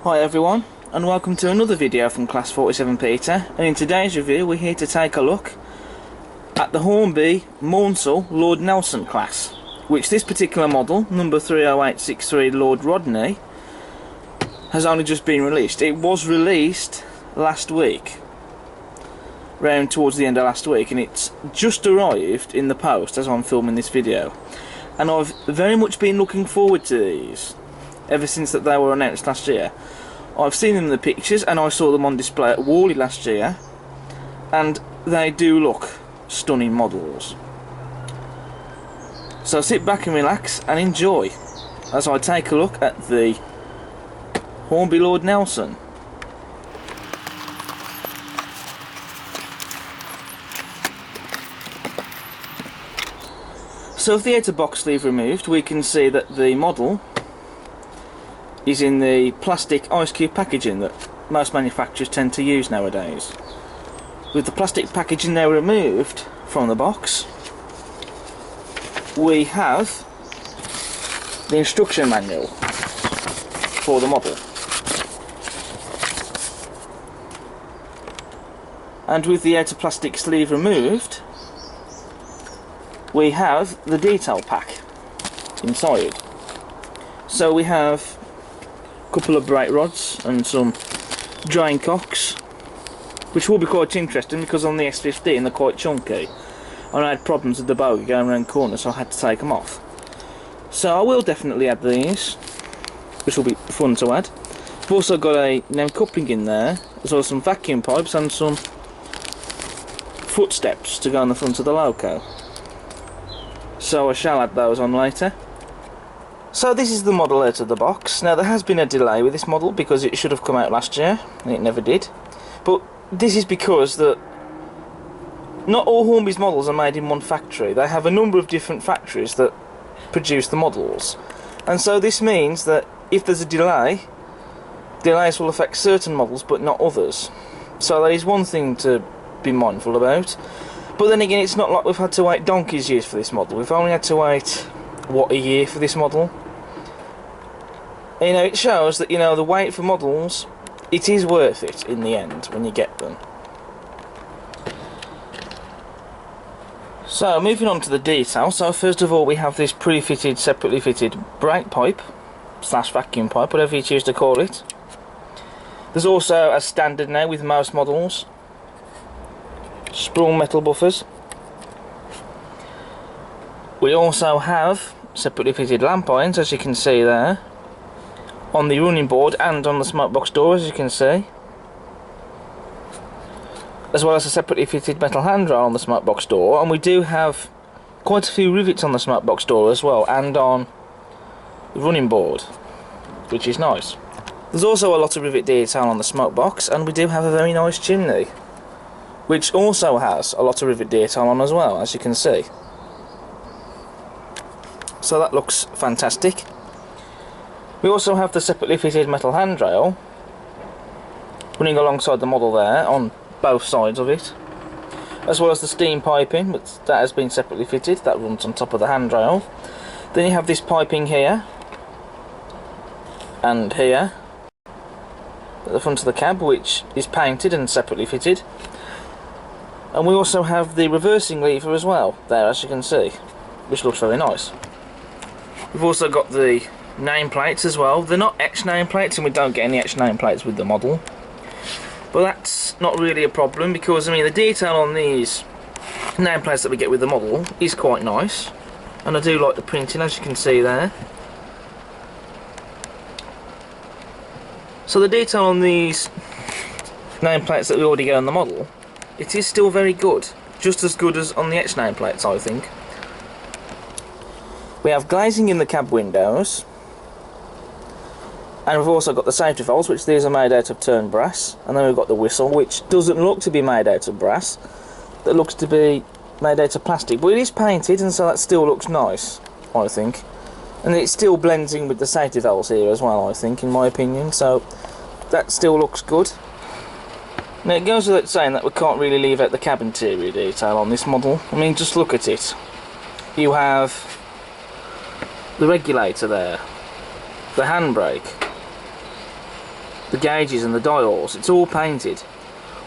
Hi everyone, and welcome to another video from Class 47 Peter, and in today's review we're here to take a look at the Hornby Maunsell Lord Nelson class, which this particular model, number 30863 Lord Rodney, has only just been released. It was released last week, round towards the end of last week, and it's just arrived in the post as I'm filming this video, and I've very much been looking forward to these ever since that they were announced last year. I've seen them in the pictures and I saw them on display at Wally last year, and they do look stunning models. So sit back and relax and enjoy as I take a look at the Hornby Lord Nelson. So with the outer box sleeve removed, we can see that the model is in the plastic ice cube packaging that most manufacturers tend to use nowadays. With the plastic packaging now removed from the box, we have the instruction manual for the model. And with the outer plastic sleeve removed, we have the detail pack inside. So we have couple of brake rods and some drying cocks, which will be quite interesting because on the S15 they're quite chunky and I had problems with the bogie going around corners, so I had to take them off. So I will definitely add these, which will be fun to add. I've also got a name coupling in there, as well as some vacuum pipes and some footsteps to go on the front of the loco, so I shall add those on later. So this is the model out of the box. Now there has been a delay with this model because it should have come out last year and it never did, but this is because that not all Hornby's models are made in one factory. They have a number of different factories that produce the models, and so this means that if there's a delay, delays will affect certain models but not others. So that is one thing to be mindful about, but then again it's not like we've had to wait donkey's years for this model. We've only had to wait a year for this model. You know, it shows that, you know, the wait for models, it is worth it in the end when you get them. So moving on to the detail. So first of all we have this pre-fitted, separately fitted brake pipe slash vacuum pipe, whatever you choose to call it. There's also, as standard now with most models, sprung metal buffers. We also have separately fitted lamp irons, as you can see there, on the running board and on the smoke box door, as you can see, as well as a separately fitted metal handrail on the smoke box door. And we do have quite a few rivets on the smoke box door as well, and on the running board, which is nice. There's also a lot of rivet detail on the smoke box, and we do have a very nice chimney, which also has a lot of rivet detail on as well, as you can see. So that looks fantastic. We also have the separately fitted metal handrail running alongside the model there on both sides of it, as well as the steam piping, but that has been separately fitted, that runs on top of the handrail. Then you have this piping here and here at the front of the cab, which is painted and separately fitted. And we also have the reversing lever as well there, as you can see, which looks very nice. We've also got the nameplates as well. They're not etched nameplates, and we don't get any etched nameplates with the model, but that's not really a problem because, I mean, the detail on these nameplates that we get with the model is quite nice, and I do like the printing, as you can see there. So the detail on these nameplates that we already get on the model, it is still very good, just as good as on the etched nameplates, I think. We have glazing in the cab windows, And we've also got the safety valves, which these are made out of turned brass. And then we've got the whistle, which doesn't look to be made out of brass. That looks to be made out of plastic. But it is painted, and so that still looks nice, I think. And it still blends in with the safety valves here as well, I think, in my opinion. So that still looks good. Now it goes without saying that we can't really leave out the cab interior detail on this model. I mean, just look at it. You have the regulator there, the handbrake, the gauges and the dials. It's all painted.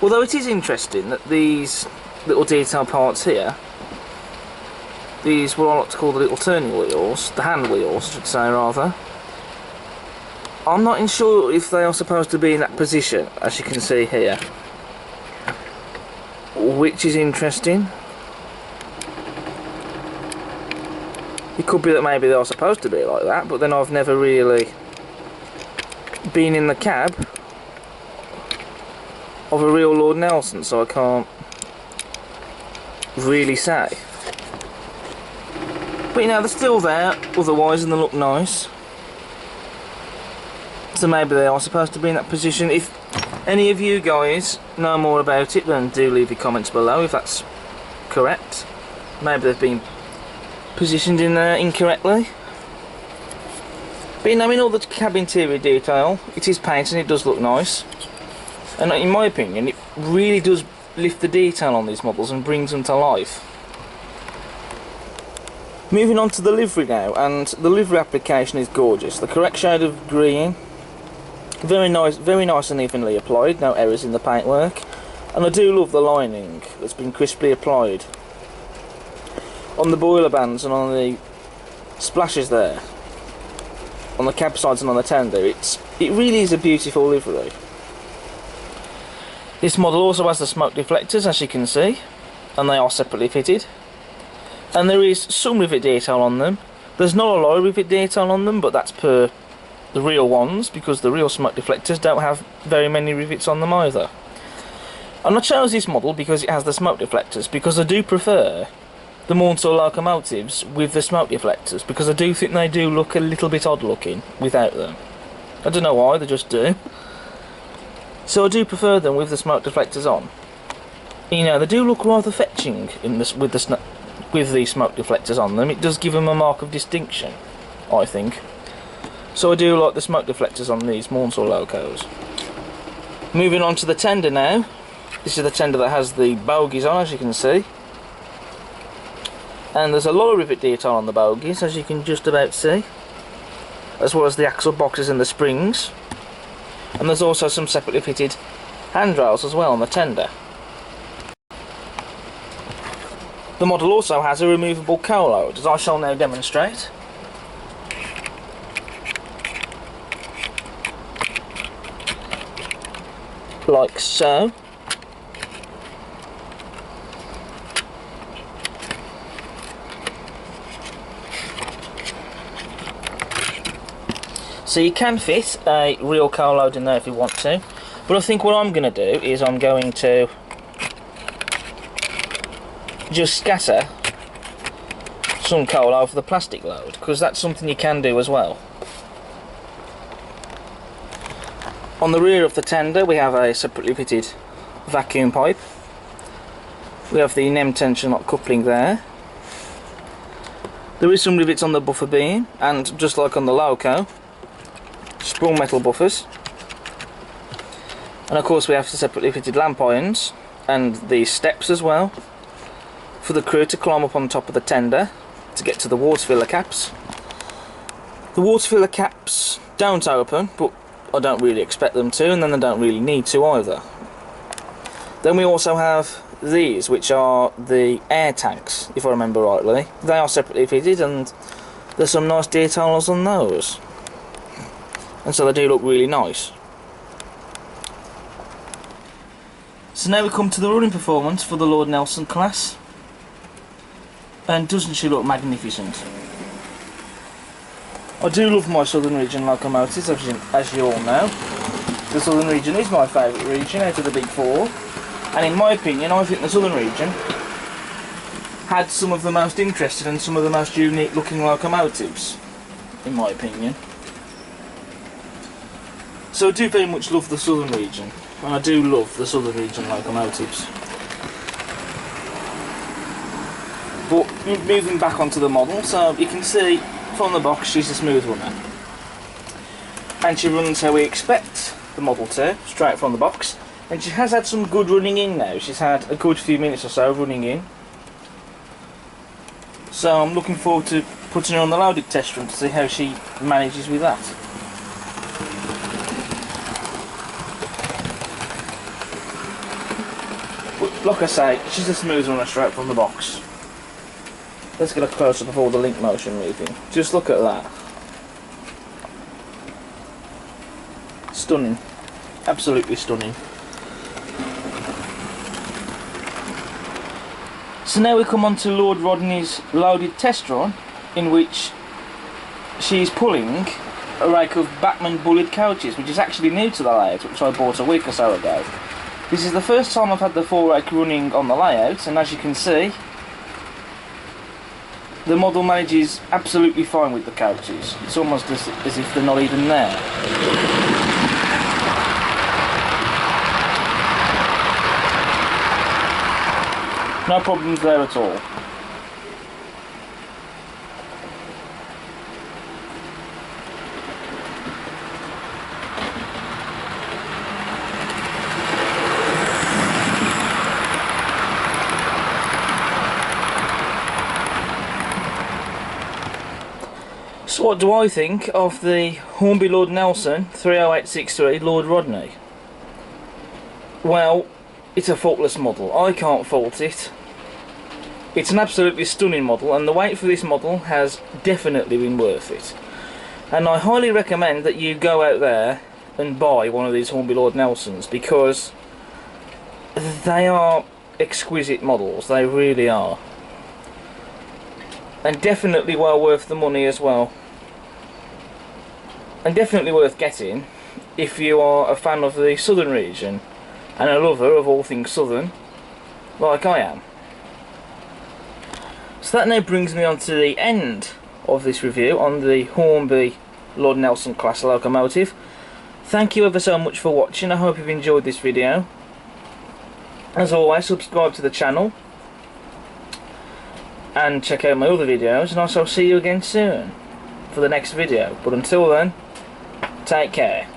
Although it is interesting that these little detail parts here, these what I like to call the little turning wheels, the hand wheels I should say rather, I'm not sure if they are supposed to be in that position, as you can see here, which is interesting. It could be that maybe they are supposed to be like that, but then I've never really been in the cab of a real Lord Nelson, so I can't really say. But you know, they're still there otherwise, and they look nice. So maybe they are supposed to be in that position. If any of you guys know more about it, then do leave your comments below if that's correct. Maybe they've been positioned in there incorrectly. But you know, in all the cab interior detail, it is painted and it does look nice. And in my opinion, it really does lift the detail on these models and brings them to life. Moving on to the livery now, and the livery application is gorgeous. The correct shade of green, very nice and evenly applied, no errors in the paintwork. And I do love the lining that's been crisply applied on the boiler bands and on the splashes there, on the cab sides and on the tender. It really is a beautiful livery. This model also has the smoke deflectors, as you can see, and they are separately fitted. And there is some rivet detail on them. There's not a lot of rivet detail on them, but that's per the real ones, because the real smoke deflectors don't have very many rivets on them either. And I chose this model because it has the smoke deflectors, because I do prefer the Maunsell locomotives with the smoke deflectors, because I do think they do look a little bit odd looking without them. I don't know why, they just do. So I do prefer them with the smoke deflectors on. You know, they do look rather fetching in this, with the smoke deflectors on them. It does give them a mark of distinction, I think. So I do like the smoke deflectors on these Maunsell locos. Moving on to the tender now. This is the tender that has the bogies on, as you can see. And there's a lot of rivet detail on the bogies, as you can just about see, as well as the axle boxes and the springs. And there's also some separately fitted handrails as well on the tender. The model also has a removable coal load, as I shall now demonstrate. Like so. So you can fit a real coal load in there if you want to, but I think what I'm going to do is I'm going to just scatter some coal over the plastic load, because that's something you can do as well. On the rear of the tender we have a separately fitted vacuum pipe. We have the NEM tension lock coupling there. There is some rivets on the buffer beam, and just like on the loco, sprung metal buffers. And of course we have the separately fitted lamp irons and the steps as well for the crew to climb up on top of the tender to get to the water filler caps. The water filler caps don't open, but I don't really expect them to, and then they don't really need to either. Then we also have these, which are the air tanks, if I remember rightly. They are separately fitted, and there's some nice details on those, and so they do look really nice. So now we come to the running performance for the Lord Nelson class, and doesn't she look magnificent? I do love my Southern Region locomotives, as you all know. The Southern Region is my favourite region out of the big four, and in my opinion I think the Southern Region had some of the most interesting and some of the most unique looking locomotives, in my opinion. So I do very much love the southern region, and I do love the southern region locomotives. But moving back onto the model, so you can see from the box she's a smooth runner. And she runs how we expect the model to, straight from the box. And she has had some good running in now. She's had a good few minutes or so running in. So I'm looking forward to putting her on the loaded test run to see how she manages with that. But like I say, she's a smooth runner straight from the box. Let's get a close up of all the link motion moving. Just look at that. Stunning. Absolutely stunning. So now we come on to Lord Rodney's loaded test run, in which she's pulling a rake of Bachmann bullied coaches, which is actually new to the layout, which I bought a week or so ago. This is the first time I've had the 4-rake running on the layout, and as you can see, the model manages absolutely fine with the coaches. It's almost as if they're not even there. No problems there at all. So what do I think of the Hornby Lord Nelson 30863 Lord Rodney? Well, it's a faultless model. I can't fault it. It's an absolutely stunning model, and the wait for this model has definitely been worth it. And I highly recommend that you go out there and buy one of these Hornby Lord Nelsons, because they are exquisite models. They really are. And definitely well worth the money as well. And definitely worth getting if you are a fan of the southern region and a lover of all things southern, like I am. So that now brings me on to the end of this review on the Hornby Lord Nelson class locomotive. Thank you ever so much for watching. I hope you've enjoyed this video. As always, subscribe to the channel and check out my other videos, and also see you again soon for the next video. But until then, take care.